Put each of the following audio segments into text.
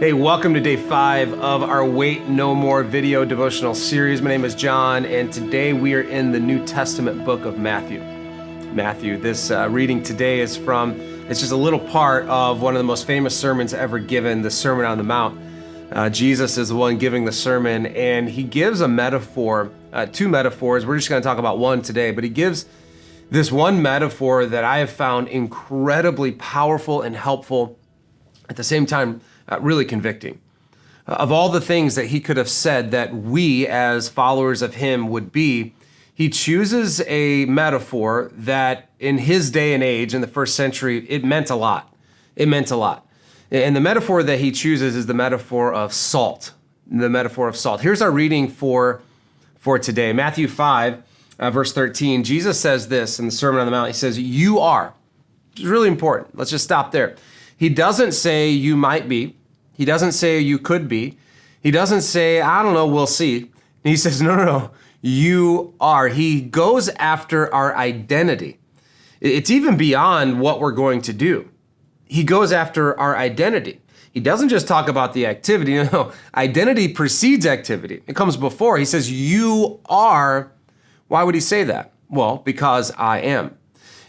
Hey, welcome to day 5 of our Wait No More video devotional series. My name is John, and today we are in the New Testament book of Matthew. This reading today is from, it's just a little part of one of the most famous sermons ever given, the Sermon on the Mount. Jesus is the one giving the sermon, and he gives a metaphor, two metaphors. We're just going to talk about one today, but he gives this one metaphor that I have found incredibly powerful and helpful, at the same time, really convicting. Of all the things that he could have said that we as followers of him would be, he chooses a metaphor that in his day and age, in the first century, it meant a lot. It meant a lot. And the metaphor that he chooses is the metaphor of salt. The metaphor of salt. Here's our reading for today. Matthew 5, verse 13. Jesus says this in the Sermon on the Mount. He says, "You are." It's really important. Let's just stop there. He doesn't say you might be. He doesn't say you could be. He doesn't say, I don't know, we'll see. He says, no, you are. He goes after our identity. It's even beyond what we're going to do. He goes after our identity. He doesn't just talk about the activity. No, identity precedes activity. It comes before. He says, you are. Why would he say that? Well, because I am.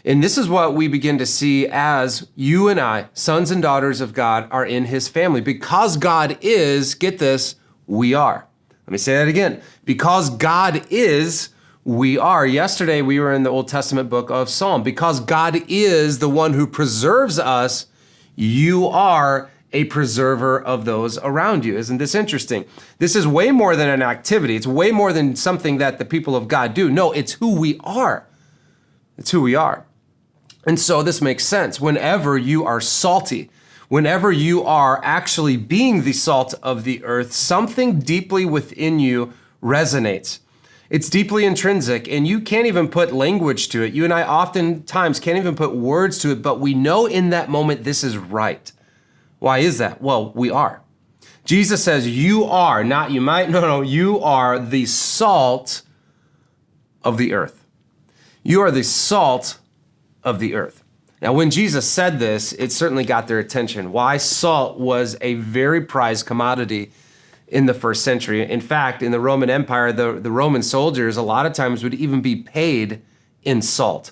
And this is what we begin to see as you and I, sons and daughters of God, are in his family. Because God is, get this, we are. Let me say that again. Because God is, we are. Yesterday, we were in the Old Testament book of Psalm. Because God is the one who preserves us, you are a preserver of those around you. Isn't this interesting? This is way more than an activity. It's way more than something that the people of God do. No, it's who we are. It's who we are. And so this makes sense. Whenever you are salty, whenever you are actually being the salt of the earth, something deeply within you resonates. It's deeply intrinsic, and you can't even put language to it. You and I oftentimes can't even put words to it, but we know in that moment this is right. Why is that? Well, we are. Jesus says, you are, not you might. No, you are the salt of the earth. You are the salt of the earth. Now, when Jesus said this, it certainly got their attention. Why? Salt was a very prized commodity in the first century. In fact, in the Roman Empire, the Roman soldiers a lot of times would even be paid in salt.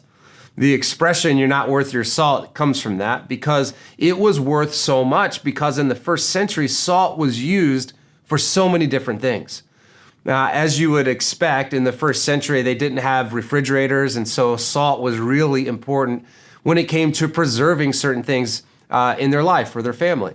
The expression, you're not worth your salt, comes from that because it was worth so much, because in the first century, salt was used for so many different things. Now, as you would expect, in the first century, they didn't have refrigerators, and so salt was really important when it came to preserving certain things in their life for their family.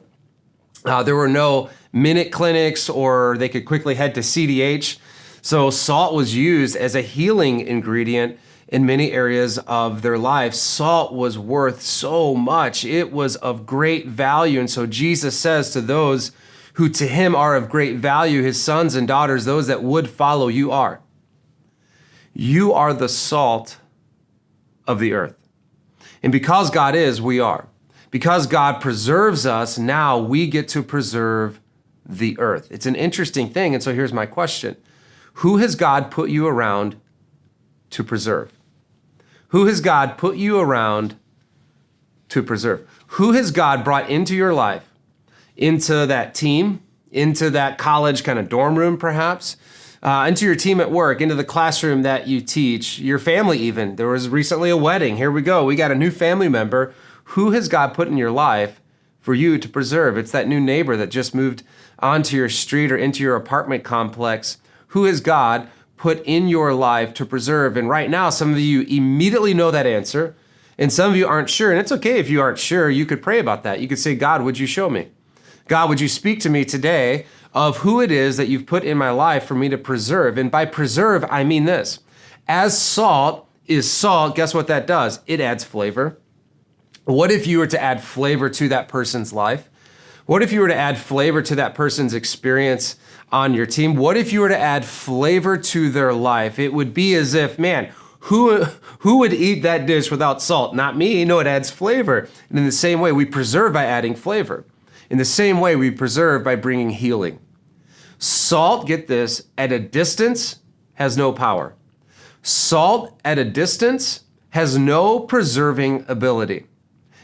There were no minute clinics, or they could quickly head to CDH. So salt was used as a healing ingredient in many areas of their life. Salt was worth so much. It was of great value. And so Jesus says to those who to him are of great value, his sons and daughters, those that would follow, you are. You are the salt of the earth. And because God is, we are. Because God preserves us, now we get to preserve the earth. It's an interesting thing. And so here's my question. Who has God put you around to preserve? Who has God put you around to preserve? Who has God brought into your life? Into that team, into that college kind of dorm room perhaps, into your team at work, into the classroom that you teach, your family even. There was recently a wedding. Here we go. We got a new family member. Who has God put in your life for you to preserve? It's that new neighbor that just moved onto your street or into your apartment complex. Who has God put in your life to preserve? And right now, some of you immediately know that answer, and some of you aren't sure. And it's okay if you aren't sure. You could pray about that. You could say, God, would you show me? God, would you speak to me today of who it is that you've put in my life for me to preserve? And by preserve, I mean this. As salt is salt, guess what that does? It adds flavor. What if you were to add flavor to that person's life? What if you were to add flavor to that person's experience on your team? What if you were to add flavor to their life? It would be as if, man, who would eat that dish without salt? Not me. No, it adds flavor. And in the same way, we preserve by adding flavor. In the same way, we preserve by bringing healing. Salt, get this, at a distance has no power. Salt at a distance has no preserving ability.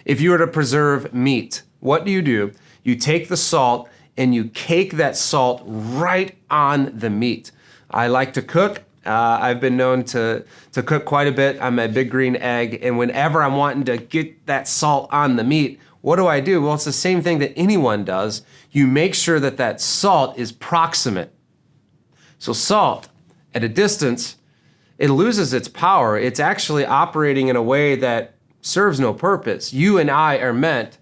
If you were to preserve meat, what do? You take the salt and you cake that salt right on the meat. I like to cook. I've been known to cook quite a bit on my big green egg, and whenever I'm wanting to get that salt on the meat, what do? Well, it's the same thing that anyone does. You make sure that that salt is proximate. So salt, at a distance, it loses its power. It's actually operating in a way that serves no purpose. You and I are meant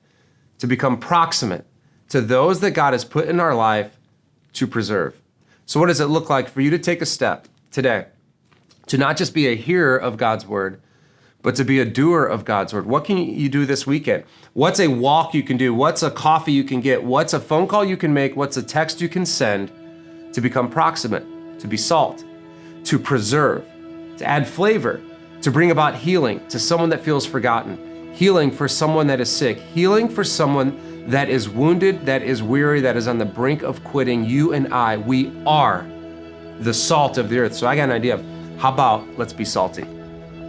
to become proximate to those that God has put in our life to preserve. So what does it look like for you to take a step today to not just be a hearer of God's word, but to be a doer of God's word? What can you do this weekend? What's a walk you can do? What's a coffee you can get? What's a phone call you can make? What's a text you can send to become proximate, to be salt, to preserve, to add flavor, to bring about healing to someone that feels forgotten, healing for someone that is sick, healing for someone that is wounded, that is weary, that is on the brink of quitting? You and I, we are the salt of the earth. So I got an idea. How about let's be salty?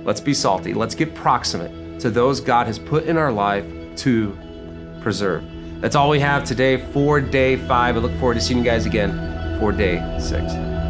Let's be salty. Let's get proximate to those God has put in our life to preserve. That's all we have today for day 5. I look forward to seeing you guys again for day 6.